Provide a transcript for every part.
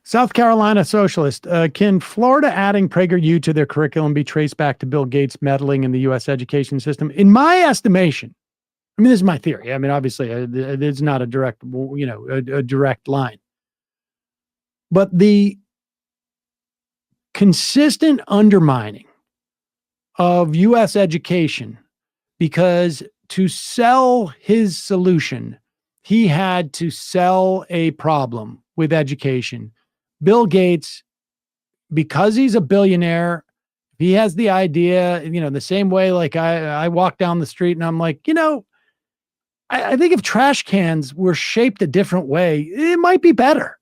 South Carolina socialist. Can Florida adding PragerU to their curriculum be traced back to Bill Gates meddling in the U.S. education system? In my estimation, I mean, this is my theory. I mean, obviously, it's not a direct, a direct line. But the consistent undermining of U.S. education, because to sell his solution, he had to sell a problem with education. Bill Gates, because he's a billionaire, he has the idea, the same way like I walk down the street and I'm like, I think if trash cans were shaped a different way, it might be better.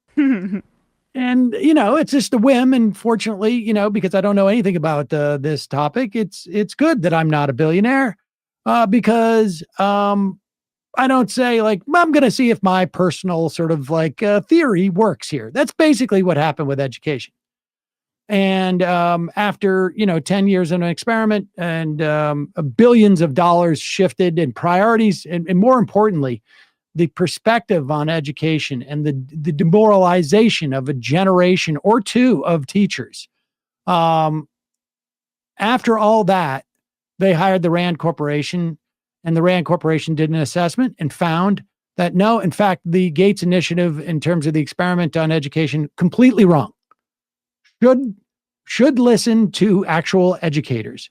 And, it's just a whim. And fortunately, because I don't know anything about this topic, it's good that I'm not a billionaire because I don't say like, I'm going to see if my personal sort of like theory works here. That's basically what happened with education. And after, 10 years in an experiment and billions of dollars shifted and priorities, and more importantly, the perspective on education and the demoralization of a generation or two of teachers. After all that, they hired the Rand Corporation, and the Rand Corporation did an assessment and found that no, in fact, the Gates initiative in terms of the experiment on education, completely wrong. Should listen to actual educators.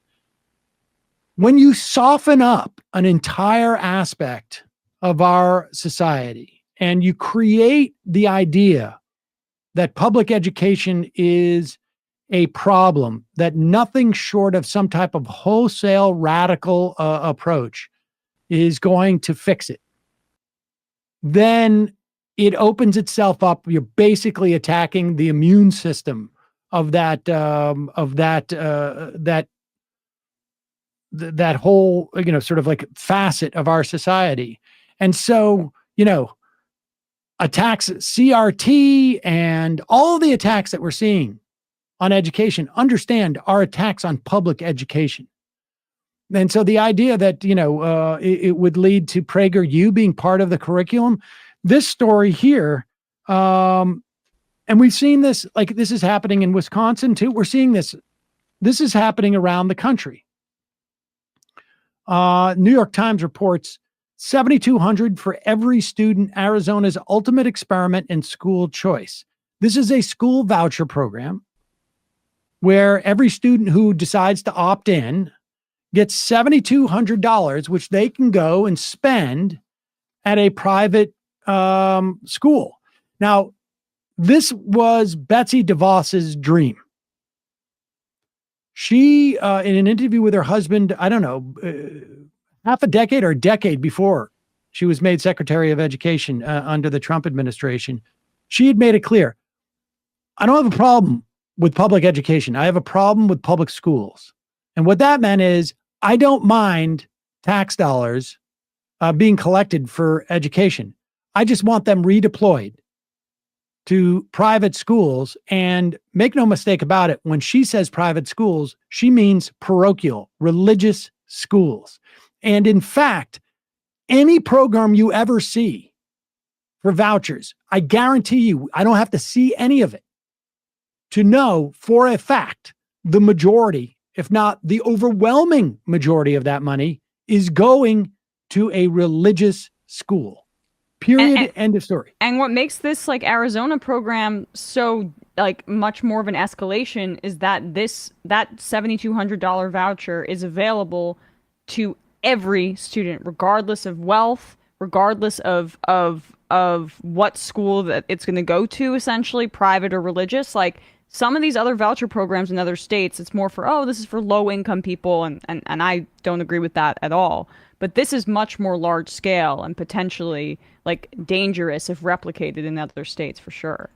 When you soften up an entire aspect of our society and you create the idea that public education is a problem, that nothing short of some type of wholesale radical approach is going to fix it, then it opens itself up. You're basically attacking the immune system of that whole, sort of like facet of our society. And so, attacks CRT and all the attacks that we're seeing on education, understand, are attacks on public education. And so the idea that, it would lead to PragerU being part of the curriculum, this story here, and we've seen this, like this is happening in Wisconsin too. We're seeing this. This is happening around the country. New York Times reports $7,200 for every student, Arizona's ultimate experiment in school choice. This is a school voucher program where every student who decides to opt in gets $7,200, which they can go and spend at a private school. Now, this was Betsy DeVos's dream. She, in an interview with her husband, I don't know, half a decade or a decade before she was made Secretary of Education under the Trump administration, she had made it clear, I don't have a problem with public education. I have a problem with public schools. And what that meant is, I don't mind tax dollars being collected for education. I just want them redeployed to private schools. And make no mistake about it, when she says private schools, she means parochial, religious schools. And in fact, any program you ever see for vouchers, I guarantee you, I don't have to see any of it to know for a fact the majority, if not the overwhelming majority of that money, is going to a religious school. Period. End of story. And what makes this like Arizona program so like much more of an escalation is that that $7,200 voucher is available to every student, regardless of wealth, regardless of what school that it's going to go to, essentially private or religious. Like some of these other voucher programs in other states, it's more for, this is for low income people. And I don't agree with that at all. But this is much more large scale and potentially like dangerous if replicated in other states for sure.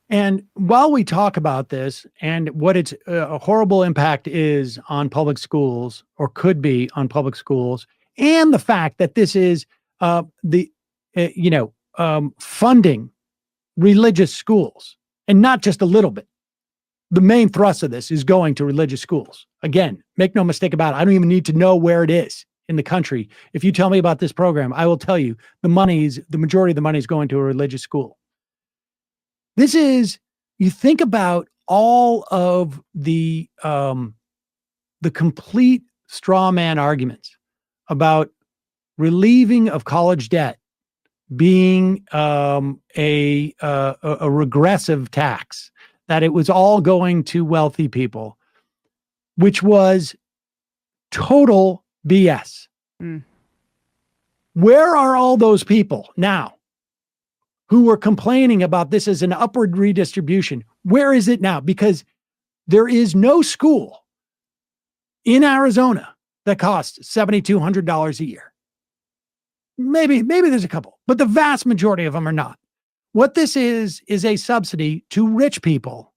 And while we talk about this and what its horrible impact is on public schools, or could be on public schools, and the fact that this is funding religious schools, and not just a little bit. The main thrust of this is going to religious schools. Again, make no mistake about it. I don't even need to know where it is in the country. If you tell me about this program, I will tell you the majority of the money is going to a religious school. This is, you think about all of the complete straw man arguments about relieving of college debt being a regressive tax, that it was all going to wealthy people, which was total BS. Mm. Where are all those people now who were complaining about this as an upward redistribution? Where is it now? Because there is no school in Arizona that costs $7,200 a year. Maybe there's a couple, but the vast majority of them are not. What this is a subsidy to rich people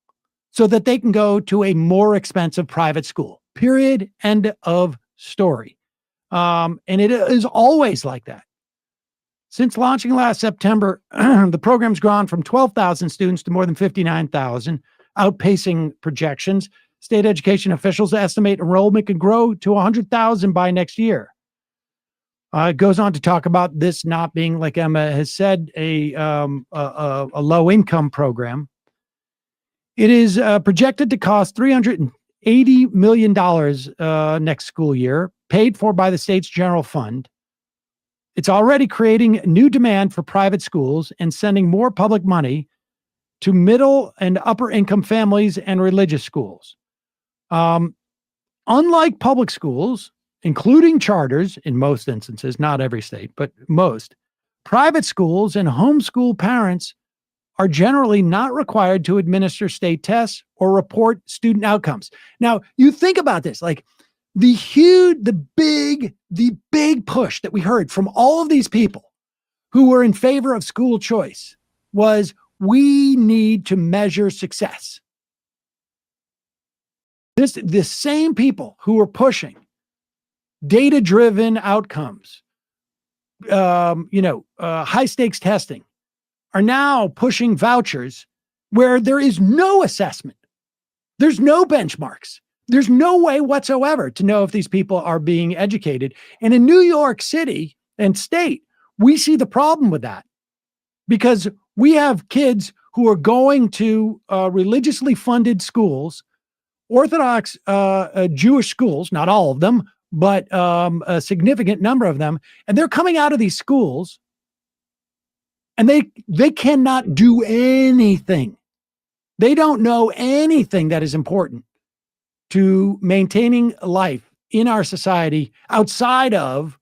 so that they can go to a more expensive private school. Period. End of story. And it is always like that. Since launching last September, the program's grown from 12,000 students to more than 59,000, outpacing projections. State education officials estimate enrollment could grow to 100,000 by next year. It goes on to talk about this not being, like Emma has said, a low-income program. It is projected to cost $380 million next school year, paid for by the state's general fund. It's already creating new demand for private schools and sending more public money to middle and upper income families and religious schools. Unlike public schools, including charters in most instances, not every state, but most, private schools and homeschool parents are generally not required to administer state tests or report student outcomes. Now, you think about this, like the big push that we heard from all of these people who were in favor of school choice was, we need to measure success. The same people who were pushing data-driven outcomes, high stakes testing, are now pushing vouchers where there is no assessment. There's no benchmarks. There's no way whatsoever to know if these people are being educated. And in New York City and state, we see the problem with that because we have kids who are going to religiously funded schools, Orthodox Jewish schools, not all of them, but a significant number of them. And they're coming out of these schools and they cannot do anything. They don't know anything that is important to maintaining life in our society outside of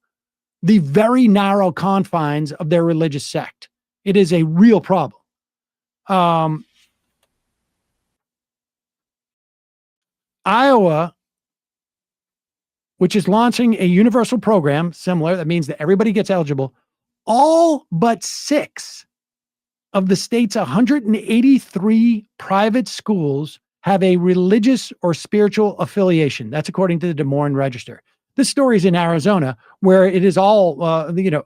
the very narrow confines of their religious sect. It is a real problem. Iowa, which is launching a universal program similar, that means that everybody gets eligible, all but 6 of the state's 183 private schools have a religious or spiritual affiliation. That's according to the Des Moines Register. This story is in Arizona, where it is all,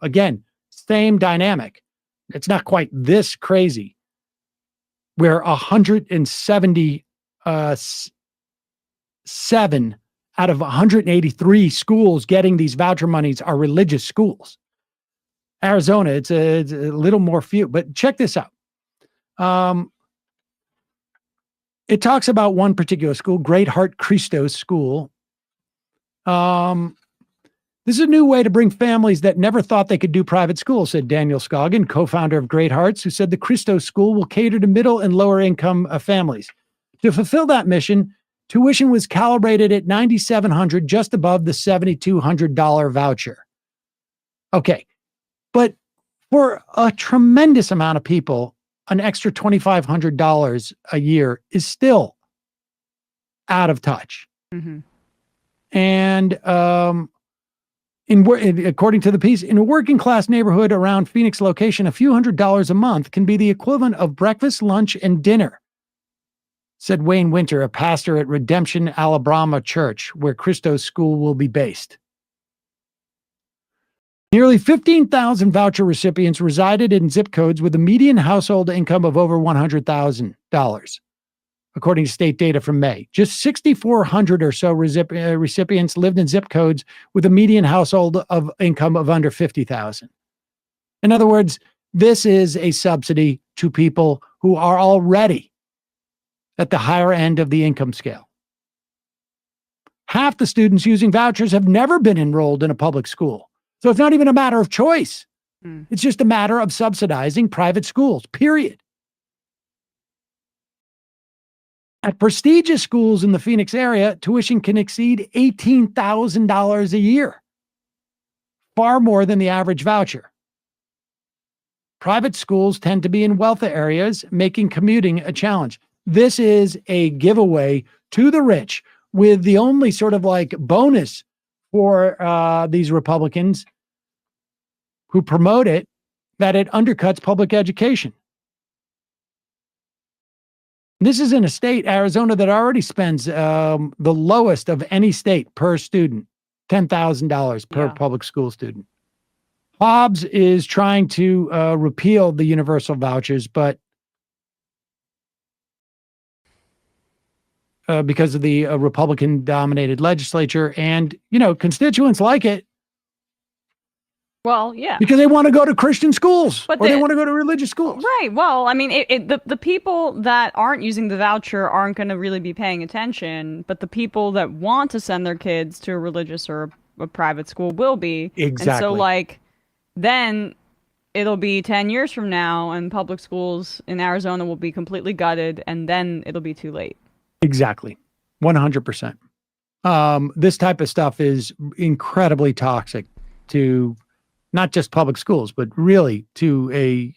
again, same dynamic. It's not quite this crazy, where 177 out of 183 schools getting these voucher monies are religious schools. Arizona, it's a little more few, but check this out. It talks about one particular school, Great Heart Christos School. This is a new way to bring families that never thought they could do private school, said Daniel Scoggin, co-founder of Great Hearts, who said the Christos School will cater to middle and lower income families. To fulfill that mission, tuition was calibrated at $9,700, just above the $7,200 voucher. Okay, but for a tremendous amount of people, an extra $2,500 a year is still out of touch. Mm-hmm. And according to the piece, in a working class neighborhood around Phoenix location, a few $100s a month can be the equivalent of breakfast, lunch, and dinner, said Wayne Winter, a pastor at Redemption Alabama Church, where Christos School will be based. Nearly 15,000 voucher recipients resided in zip codes with a median household income of over $100,000, according to state data from May. Just 6,400 or so recipients lived in zip codes with a median household of income of under $50,000. In other words, this is a subsidy to people who are already at the higher end of the income scale. Half the students using vouchers have never been enrolled in a public school. So it's not even a matter of choice. It's just a matter of subsidizing private schools, period. At prestigious schools in the Phoenix area, tuition can exceed $18,000 a year, far more than the average voucher. Private schools tend to be in wealthy areas, making commuting a challenge. This is a giveaway to the rich, with the only sort of like bonus for these Republicans who promote it, that it undercuts public education. This is in a state, Arizona, that already spends the lowest of any state per student, $10,000 per public school student. Hobbs is trying to repeal the universal vouchers, but because of the Republican-dominated legislature, and constituents like it. Well, yeah. Because they want to go to Christian schools, or they want to go to religious schools. Right. Well, I mean, the people that aren't using the voucher aren't going to really be paying attention, but the people that want to send their kids to a religious or a private school will be. Exactly. And so, like, then it'll be 10 years from now, and public schools in Arizona will be completely gutted, and then it'll be too late. Exactly. 100%. This type of stuff is incredibly toxic to not just public schools, but really to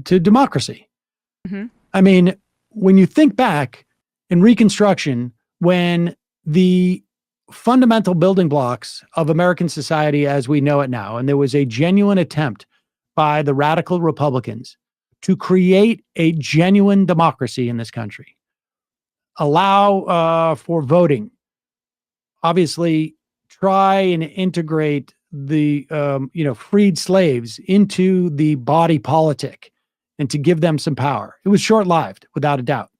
democracy. Mm-hmm. I mean, when you think back in Reconstruction, when the fundamental building blocks of American society as we know it now, and there was a genuine attempt by the radical Republicans to create a genuine democracy in this country, allow for voting, obviously try and integrate the freed slaves into the body politic and to give them some power. It was short-lived, without a doubt.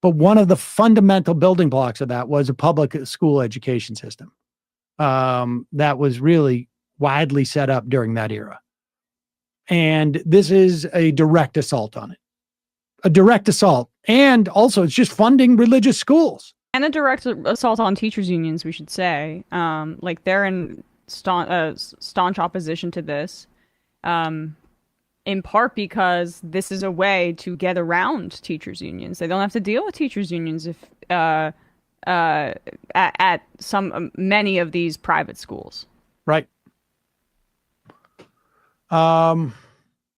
But one of the fundamental building blocks of that was a public school education system that was really widely set up during that era. And this is a direct assault on it. A direct assault. And also, it's just funding religious schools. And a direct assault on teachers' unions, we should say. Like, they're in staunch opposition to this, in part because this is a way to get around teachers' unions. They don't have to deal with teachers' unions if at many of these private schools. Right.